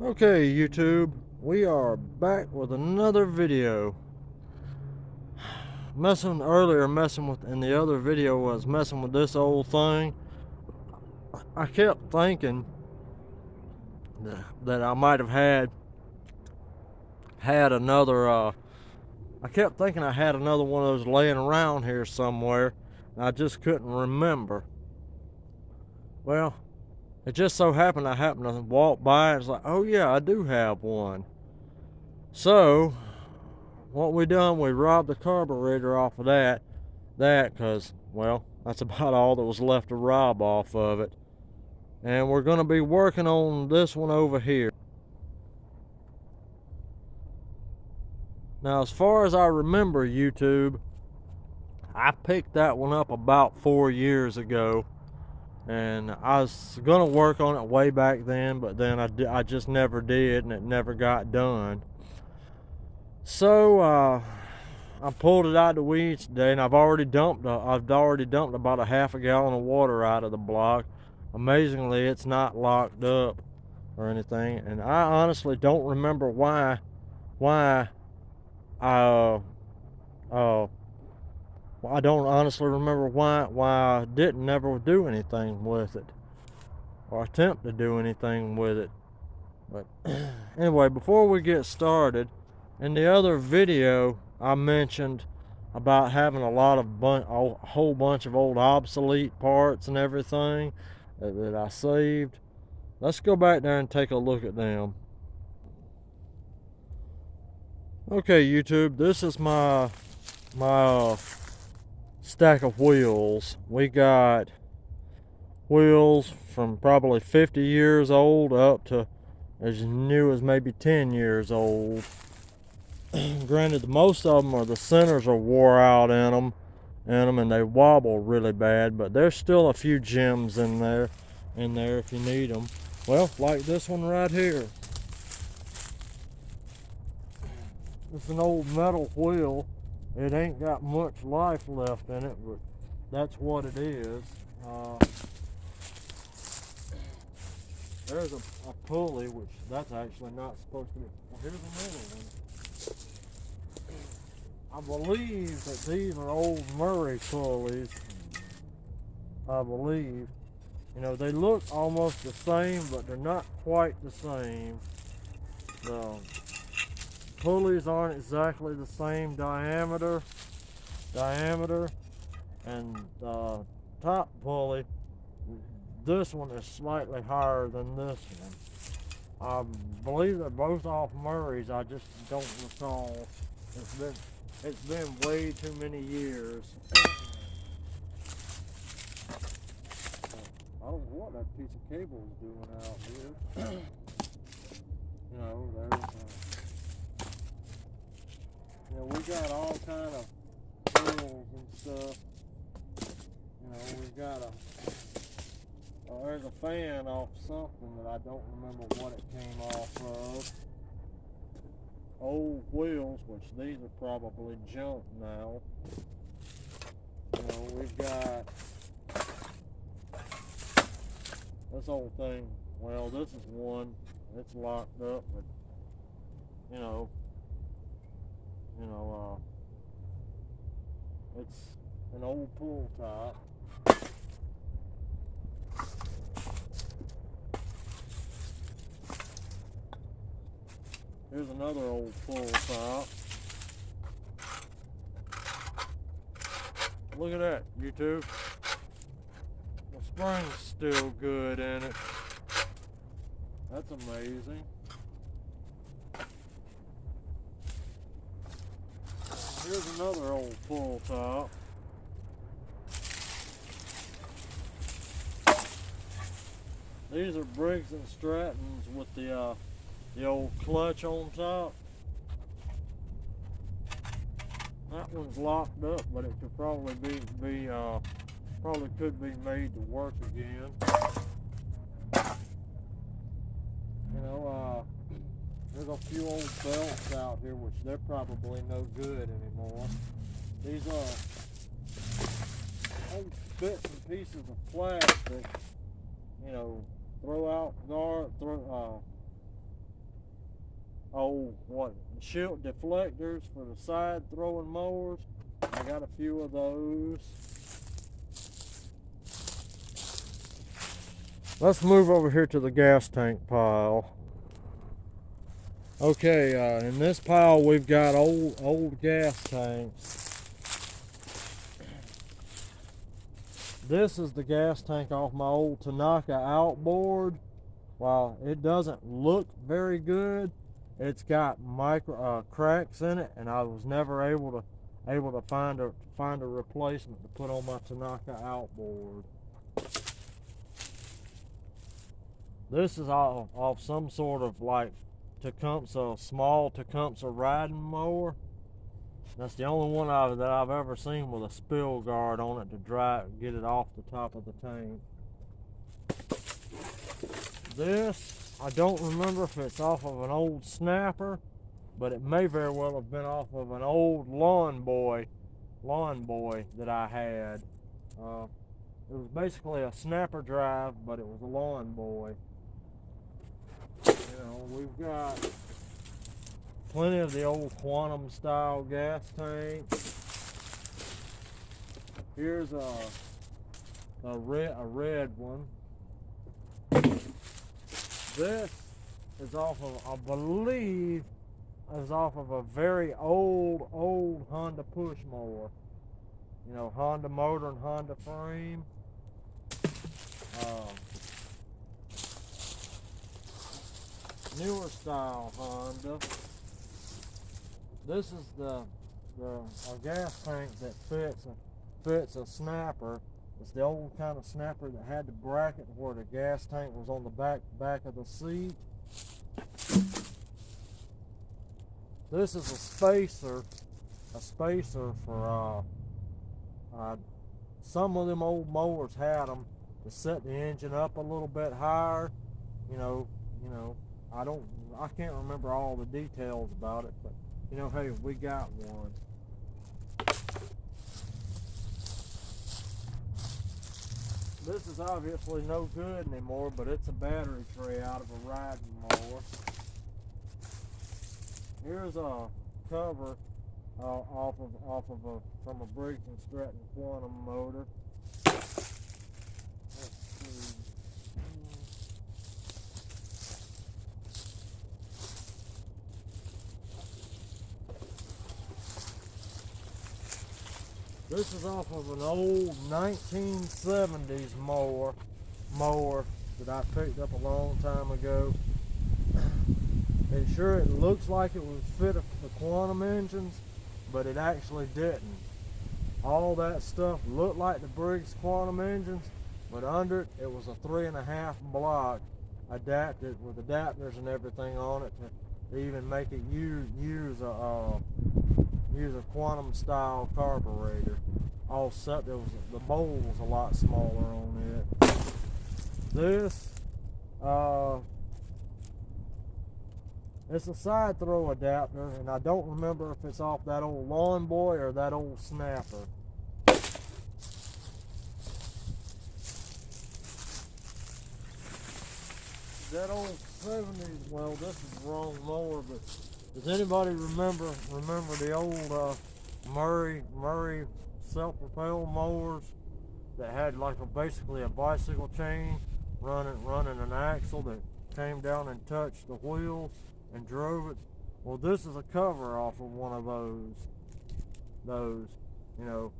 Okay, YouTube, we are back with another video. Messing with, in the other video was messing with this old thing. I kept thinking that I might have had another, I kept thinking I had another one of those laying around here somewhere, and I just couldn't remember. Well, it just so happened I happened to walk by and it's like, oh yeah, I do have one. So, what we done, we robbed the carburetor off of that because, well, that's about all that was left to rob off of it. And we're going to be working on this one over here. Now, as far as I remember, YouTube, I picked that one up about 4 years ago, and I was going to work on it way back then, but then I just never did, and it never got done. So I pulled it out of the weeds today, and I've already dumped about a half a gallon of water out of the block. Amazingly, it's not locked up or anything, and I honestly don't remember why I I don't honestly remember why I didn't never do anything with it or attempt to do anything with it. But anyway, before we get started, in the other video I mentioned about having a whole bunch of old obsolete parts and everything that I saved. Let's go back there and take a look at them. Okay, YouTube, this is my stack of wheels. We got wheels from probably 50 years old up to as new as maybe 10 years old. Granted, most of them the centers are wore out in them, and they wobble really bad, but there's still a few gems in there if you need them. Well, like this one right here. It's an old metal wheel. It ain't got much life left in it, but that's what it is. There's a pulley, which that's actually not supposed to be. Well, here's another one. I believe that these are old Murray pulleys. I believe. You know, they look almost the same, but they're not quite the same. The pulleys aren't exactly the same diameter, and the top pulley, this one is slightly higher than this one. I believe they're both off Murray's. I just don't recall. It's been way too many years. I don't know what that piece of cable is doing out here. You know, we got all kind of tools and stuff. You know, we've got there's a fan off something that I don't remember what it came off of. Old wheels, which these are probably junk now. You know, we've got this old thing. Well, this is one. It's locked up, but it's an old pull top. Here's another old pull top. Look at that, YouTube. The spring's still good in it. That's amazing. Here's another old pull top. These are Briggs and Strattons with the old clutch on top. That one's locked up, but it could probably could be made to work again. You know, there's a few old belts out here, which they're probably no good anymore. These old bits and pieces of plastic, you know, old shield deflectors for the side throwing mowers. I got a few of those. Let's move over here to the gas tank pile. Okay, in this pile we've got old gas tanks. This is the gas tank off my old Tanaka outboard. While it doesn't look very good, it's got micro cracks in it, and I was never able to find a replacement to put on my Tanaka outboard. This is off some sort of like Tecumseh, small Tecumseh riding mower. That's the only one that I've ever seen with a spill guard on it to get it off the top of the tank. This, I don't remember if it's off of an old snapper, but it may very well have been off of an old lawn boy that I had. It was basically a snapper drive, but it was a lawn boy. You know, we've got plenty of the old Quantum style gas tanks. Here's a red one. This is off of, I believe, is off of a very old Honda push mower. You know, Honda motor and Honda frame. Newer style Honda. This is a gas tank that fits a snapper. It's the old kind of snapper that had the bracket where the gas tank was on the back of the seat. This is a spacer for some of them old mowers had them to set the engine up a little bit higher. You know, I can't remember all the details about it, but you know, hey, we got one. This is obviously no good anymore, but it's a battery tray out of a riding mower. Here's a cover from a Briggs & Stratton Quantum motor. Let's see. This is off of an old 1970s mower that I picked up a long time ago. And sure, it looks like it was fit for Quantum engines, but it actually didn't. All that stuff looked like the Briggs Quantum engines, but under it, it was a 3.5 block adapted with adapters and everything on it to even make it use a Quantum style carburetor. All set, the bowl was a lot smaller on it. This, it's a side throw adapter, and I don't remember if it's off that old lawn boy or that old snapper. That old 70s, well, this is the wrong mower, but does anybody remember the old Murray self-propelled mowers that had like basically a bicycle chain running an axle that came down and touched the wheel and drove it? Well, this is a cover off of one of those. You know,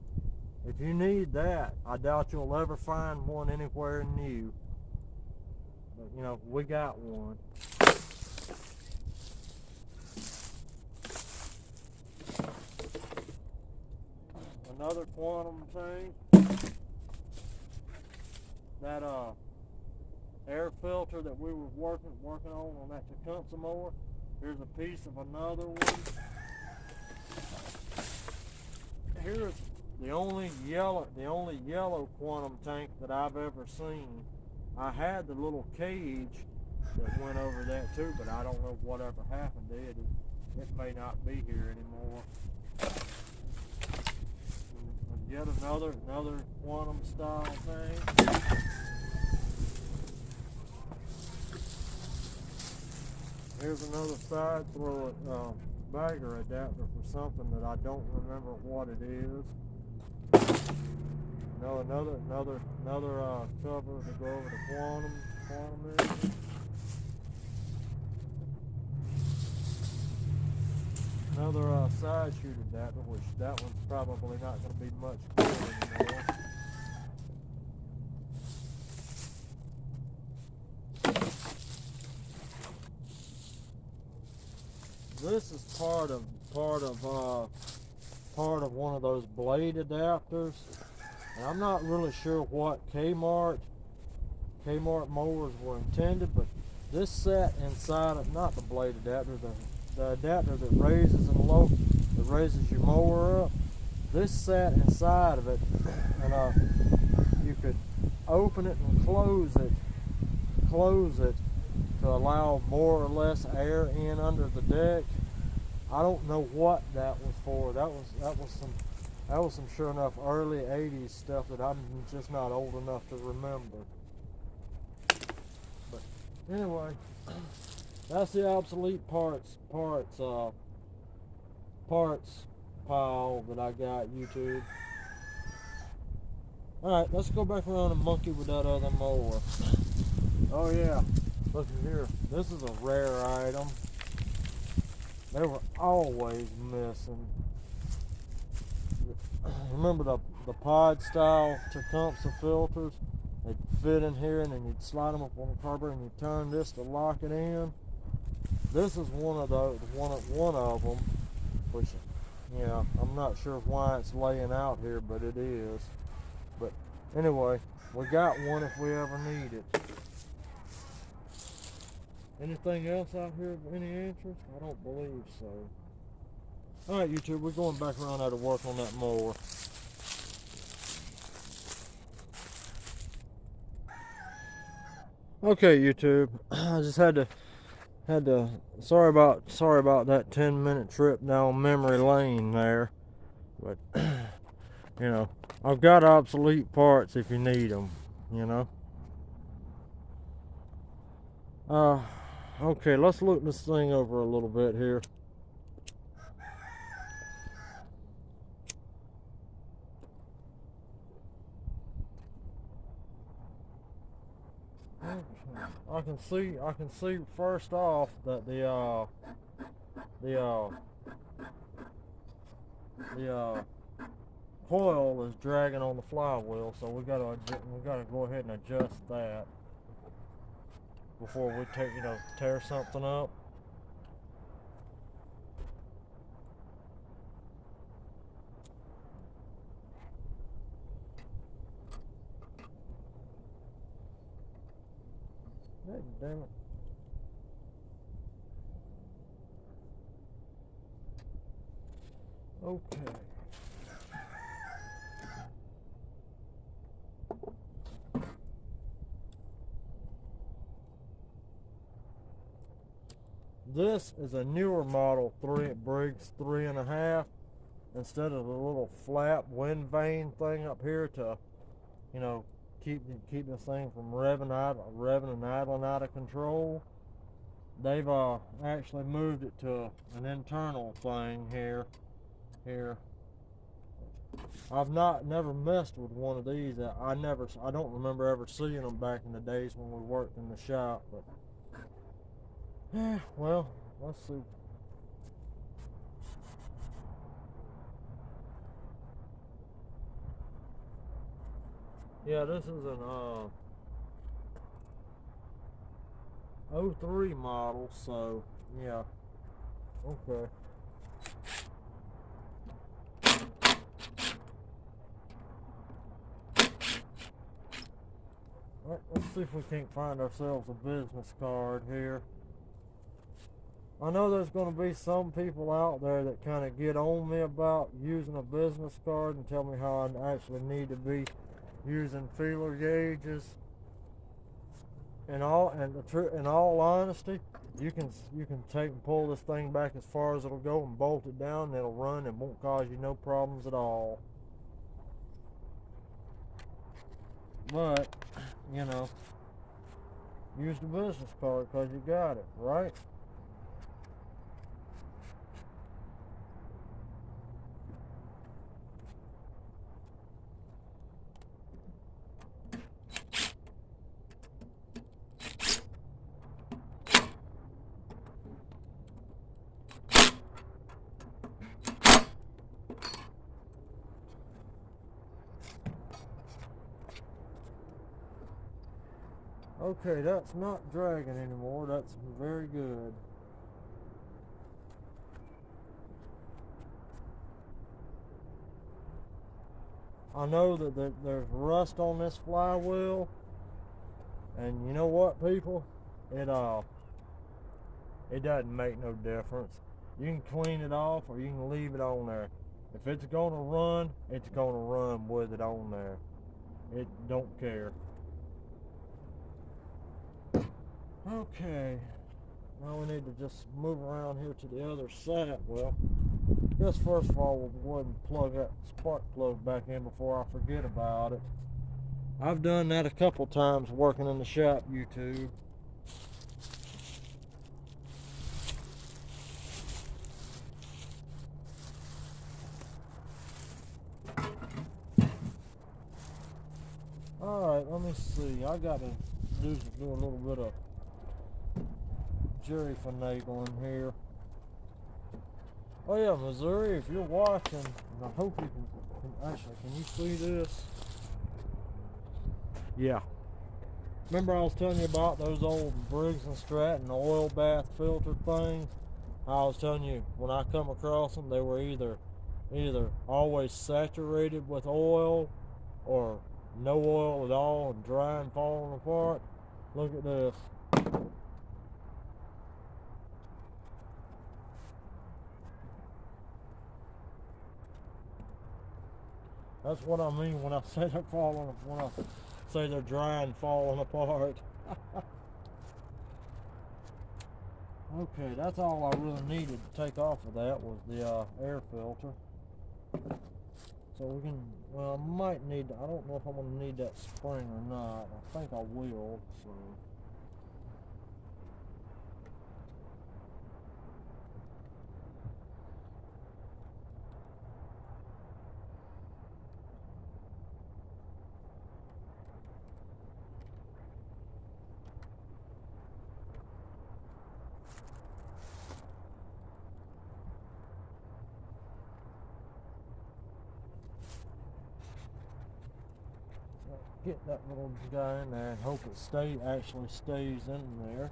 if you need that, I doubt you'll ever find one anywhere new. But you know, we got one. Another Quantum tank. That air filter that we were working on that Tecumseh mower. Here's a piece of another one. Here's the only yellow Quantum tank that I've ever seen. I had the little cage that went over that too, but I don't know whatever happened to it. It may not be here anymore. And yet another Quantum style thing. Here's another side throw bagger adapter for something that I don't remember what it is. Another cover to go over the quantum energy. Another side shoot adapter, which that one's probably not going to be much good anymore. This is part of one of those blade adapters, and I'm not really sure what Kmart mowers were intended, but this sat inside of, not the blade adapter, the adapter that raises your mower up. This sat inside of it, and you could open it and close it to allow more or less air in under the deck. I don't know what that was for. That was some sure enough early 80s stuff that I'm just not old enough to remember. But anyway, that's the obsolete parts pile that I got, YouTube. Alright, let's go back around and monkey with that other mower. Oh yeah, look here. This is a rare item. They were always missing. Remember the pod style Tecumseh filters? They'd fit in here, and then you'd slide them up on the carburetor, and you'd turn this to lock it in. This is one of them, which, yeah, I'm not sure why it's laying out here, but it is. But anyway, we got one if we ever need it. Anything else out here of any interest? I don't believe so. Alright, YouTube, we're going back around there to work on that mower. Okay, YouTube, I just had to sorry about that 10-minute trip down memory lane there, but you know, I've got obsolete parts if you need them, you know. Okay, let's look this thing over a little bit here. I can see first off that the coil is dragging on the flywheel, so we gotta go ahead and adjust that before we tear something up. Damn it. Okay. This is a newer model Briggs 3.5. Instead of the little flap wind vane thing up here to, keep this thing from revving and idling out of control, they've actually moved it to an internal thing here. I've never messed with one of these. I don't remember ever seeing them back in the days when we worked in the shop, but yeah, well, let's see. Yeah, this is an 03 model, so yeah. Okay. Alright, let's see if we can't find ourselves a business card here. I know there's going to be some people out there that kind of get on me about using a business card and tell me how I actually need to be using feeler gauges. In all honesty, you can take and pull this thing back as far as it'll go and bolt it down, and it'll run and won't cause you no problems at all. But use the business card because you got it, right? Okay, that's not dragging anymore. That's very good. I know that there's rust on this flywheel, and you know what, people? It doesn't make no difference. You can clean it off or you can leave it on there. If it's gonna run, it's gonna run with it on there. It don't care. Okay, now we need to just move around here to the other side. Well, I guess first of all, we'll go ahead and plug that spark plug back in before I forget about it. I've done that a couple times working in the shop, YouTube. Alright, let me see. I got to do a little bit of jerry finagling here. Oh yeah, Missouri, if you're watching, and I hope you can you see this? Yeah. Remember I was telling you about those old Briggs and Stratton oil bath filter things? I was telling you, when I come across them, they were either always saturated with oil or no oil at all and dry and falling apart. Look at this. That's what I mean when I say they're when I say they're dry and falling apart. Okay, that's all I really needed to take off of that was the air filter. So we can, well, I might need, I don't know if I'm going to need that spring or not. I think I will, so. Get that little guy in there and hope it actually stays in there.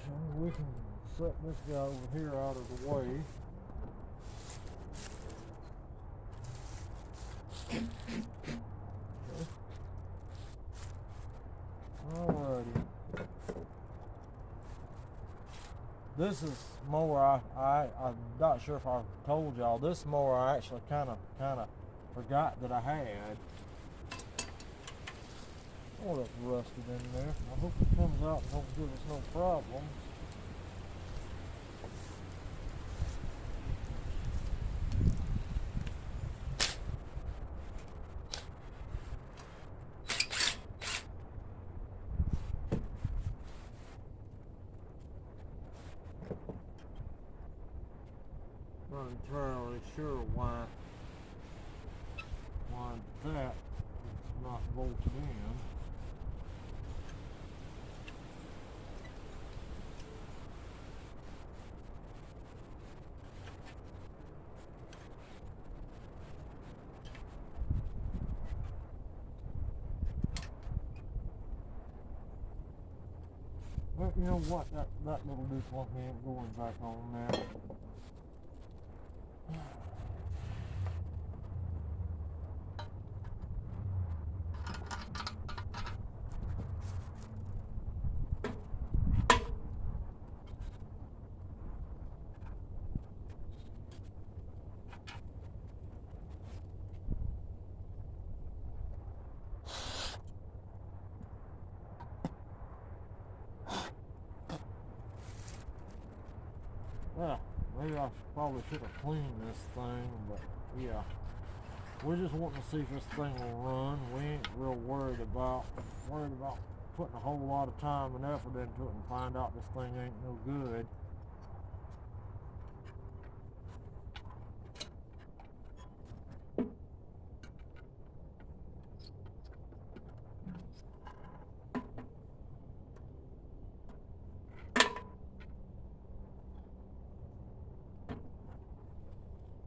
So we can set this guy over here out of the way. Okay. Alrighty. This is mower I'm not sure if I told y'all, this mower I actually kinda forgot that I had. Oh, that's rusted in there. I hope it comes out and don't give us no problem. Not entirely sure why that is not bolted in. But you know what, that little dishwasher ain't going back on now. Yeah, maybe I probably should have cleaned this thing, but yeah. We're just wanting to see if this thing will run. We ain't real worried about putting a whole lot of time and effort into it and find out this thing ain't no good.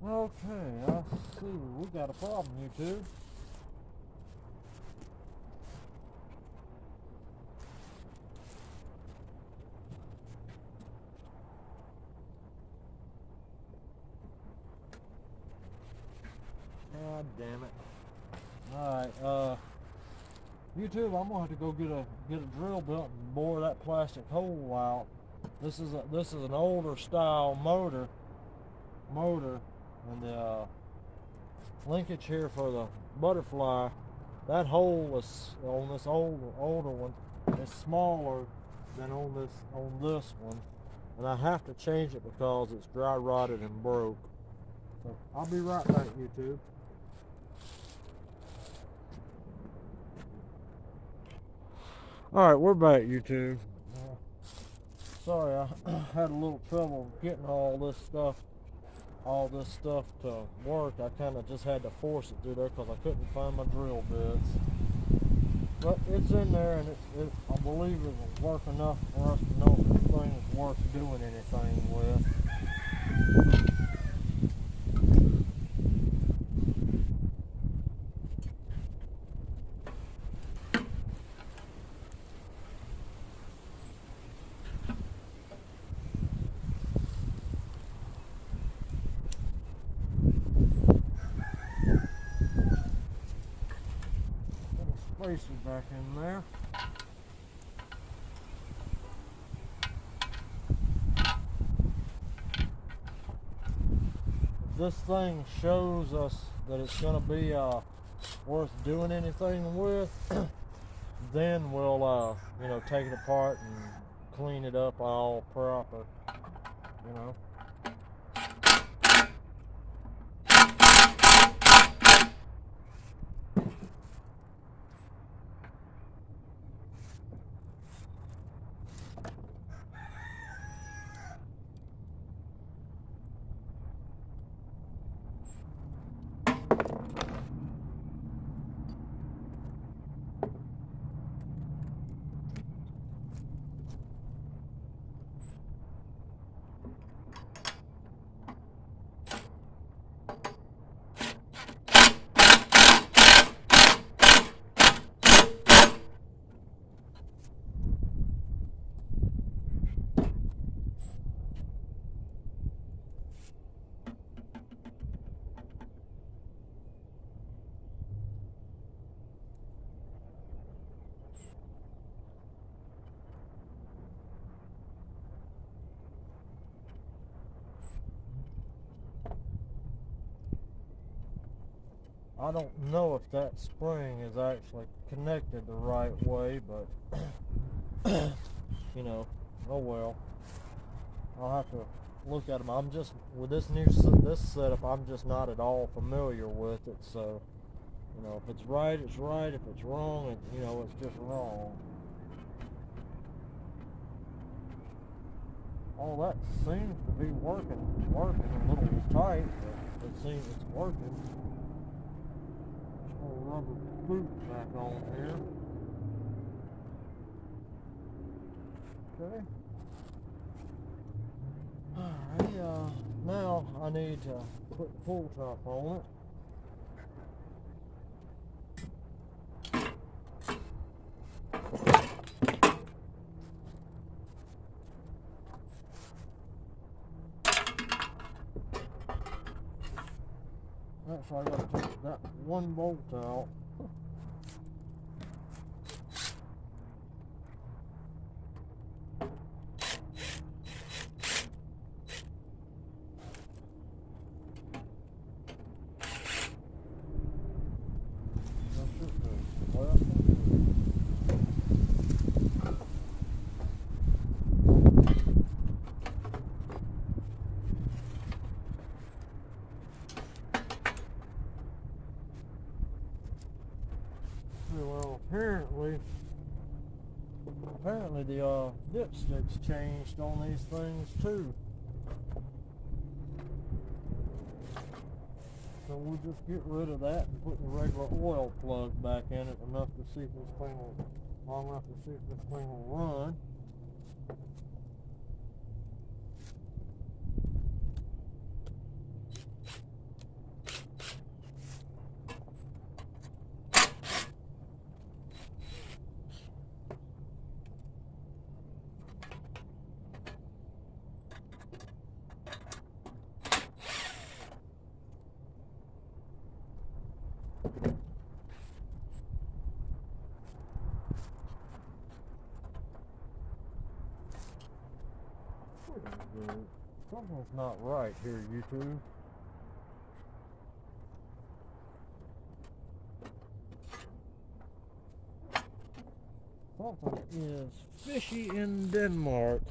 Okay, I see. We got a problem, YouTube. God damn it. Alright, YouTube, I'm gonna have to go get a drill bit and bore that plastic hole out. This is an older style motor, and the linkage here for the butterfly. That hole is on this older one is smaller than on this one, and I have to change it because it's dry rotted and broke. So I'll be right back, YouTube. Alright, we're back, YouTube. Sorry, I had a little trouble getting all this stuff to work. I kind of just had to force it through there because I couldn't find my drill bits. But it's in there, and I believe it will work enough for us to know if this thing is worth doing anything with. Spacer back in there. If this thing shows us that it's going to be worth doing anything with, then we'll take it apart and clean it up all proper, you know. I don't know if that spring is actually connected the right way, but you know, oh well. I'll have to look at them. I'm just with this setup. I'm just not at all familiar with it, so you know, if it's right, it's right. If it's wrong, it's just wrong. All that seems to be working a little tight, but it seems it's working. Rubber boot back on here. Okay. Alright, now I need to put the pull top on it. So I gotta take that one bolt out. That's just the last one. Well, apparently the dipsticks changed on these things too. So we'll just get rid of that and put the regular oil plug back in it long enough to see if this thing will run. Something's not right here, YouTube. Something is fishy in Denmark.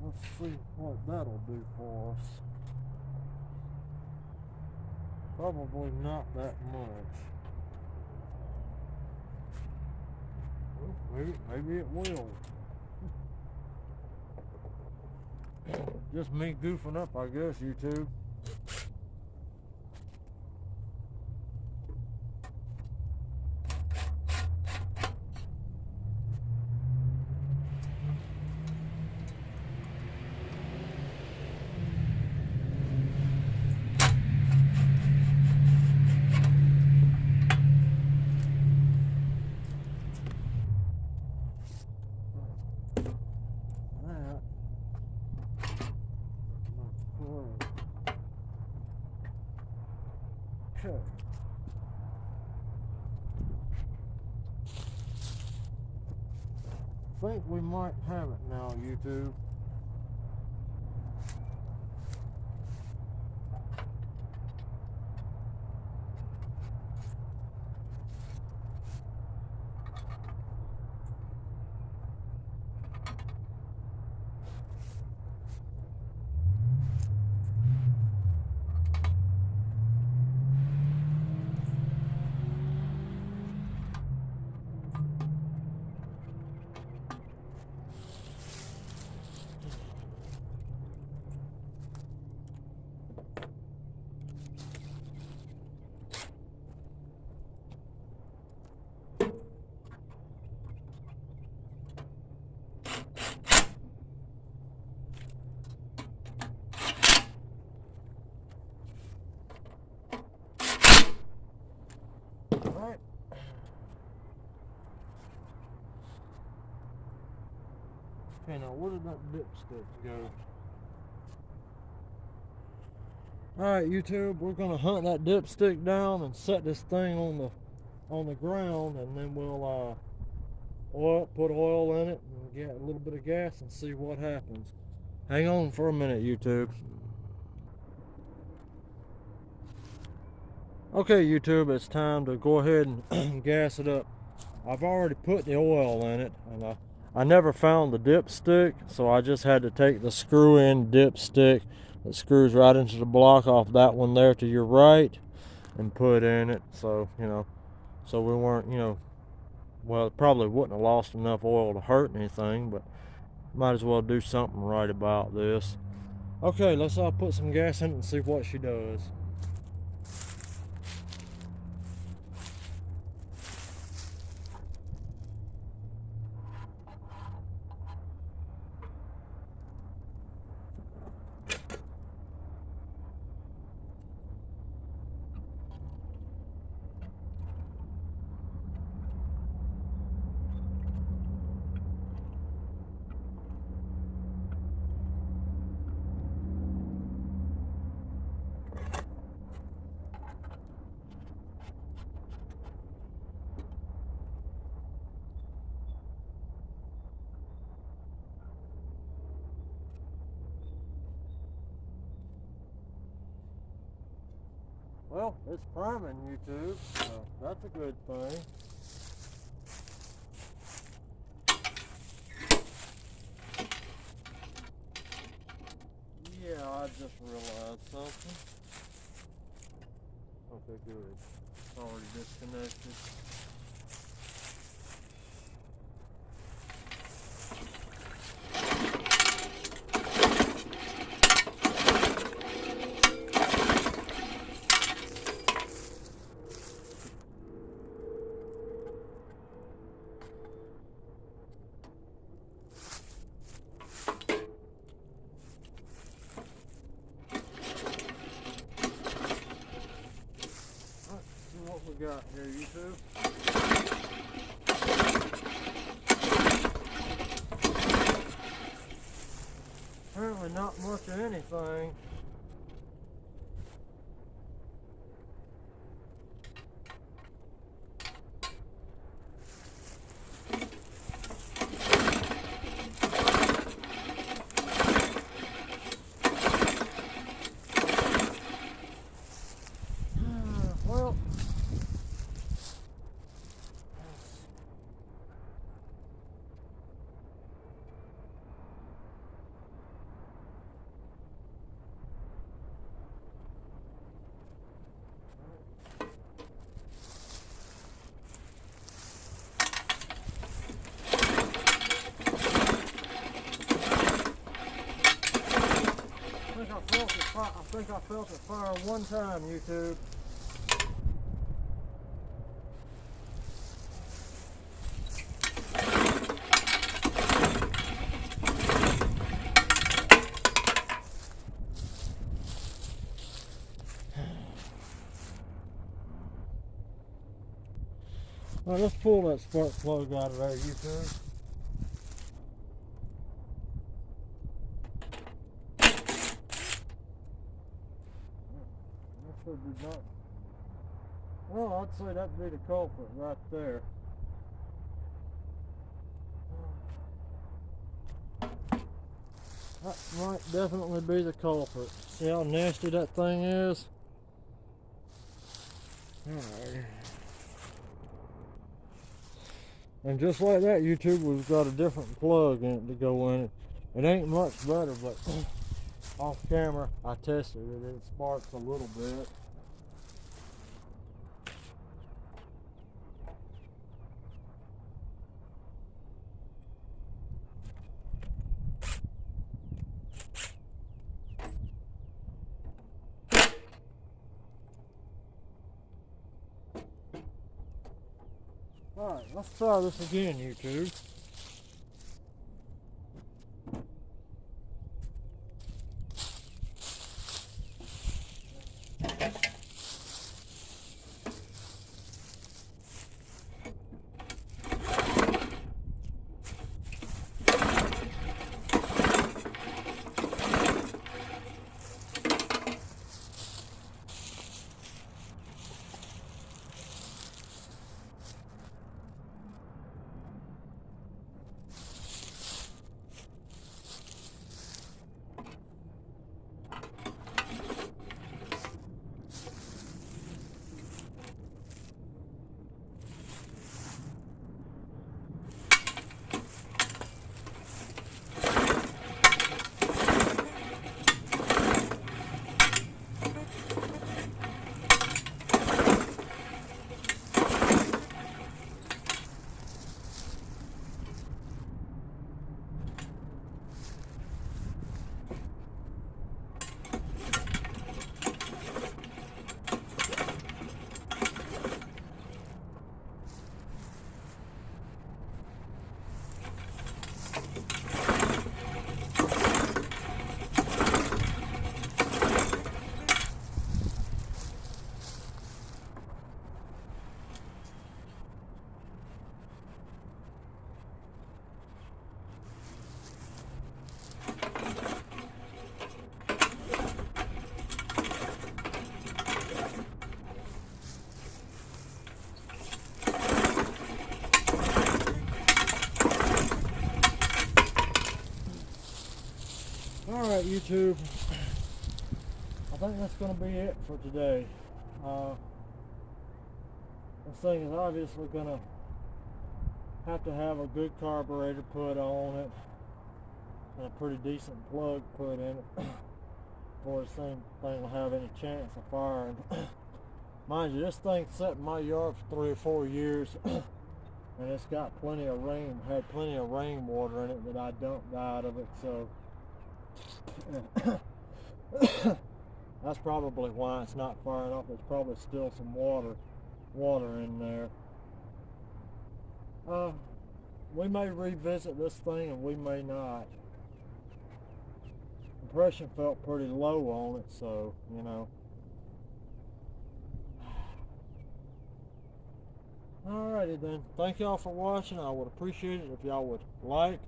Let's see what that'll do for us. Probably not that much. Well, maybe it will. Just me goofing up, I guess, YouTube. Okay. Think we might have it now, YouTube. Alright. Okay, now where did that dipstick go? Alright, YouTube, we're gonna hunt that dipstick down and set this thing on the ground, and then we'll put oil in it and get a little bit of gas and see what happens. Hang on for a minute, YouTube. Okay, YouTube, it's time to go ahead and gas it up. I've already put the oil in it, and I never found the dipstick, so I just had to take the screw-in dipstick that screws right into the block off that one there to your right and put in it. So, so we weren't, well, it probably wouldn't have lost enough oil to hurt anything, but might as well do something right about this. Okay, let's put some gas in it and see what she does. Well, it's priming, YouTube, so that's a good thing. Yeah, I just realized something. Okay, good. It's already disconnected. out here, YouTube. Apparently not much of anything. Well, I think I felt it fire one time, YouTube. All right, let's pull that spark plug out of there, YouTube. That should be not. Well, I'd say that'd be the culprit right there. That might definitely be the culprit. See how nasty that thing is? Alright. And just like that, YouTube, we've got a different plug in it to go in it. It ain't much better, but off camera I tested it. It sparks a little bit. Alright, let's try this again, YouTube. Alright, YouTube, I think that's going to be it for today. This thing is obviously going to have a good carburetor put on it and a pretty decent plug put in it before this thing will have any chance of firing. Mind you, this thing sat in my yard for 3 or 4 years and it's got plenty of rainwater in it that I dumped out of it, so that's probably why it's not firing off. There's probably still some water in there. We may revisit this thing and we may not. The pressure felt pretty low on it, so you know. Alrighty then. Thank y'all for watching. I would appreciate it if y'all would like,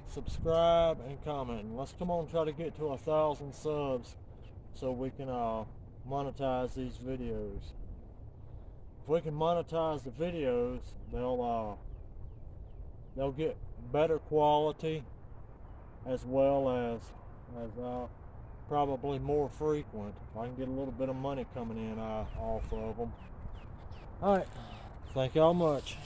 subscribe, and comment. And let's come on, try to get to 1,000 subs so we can monetize these videos. If we can monetize the videos, they'll get better quality as well as probably more frequent. If I can get a little bit of money coming in off of them. All right. Thank y'all much.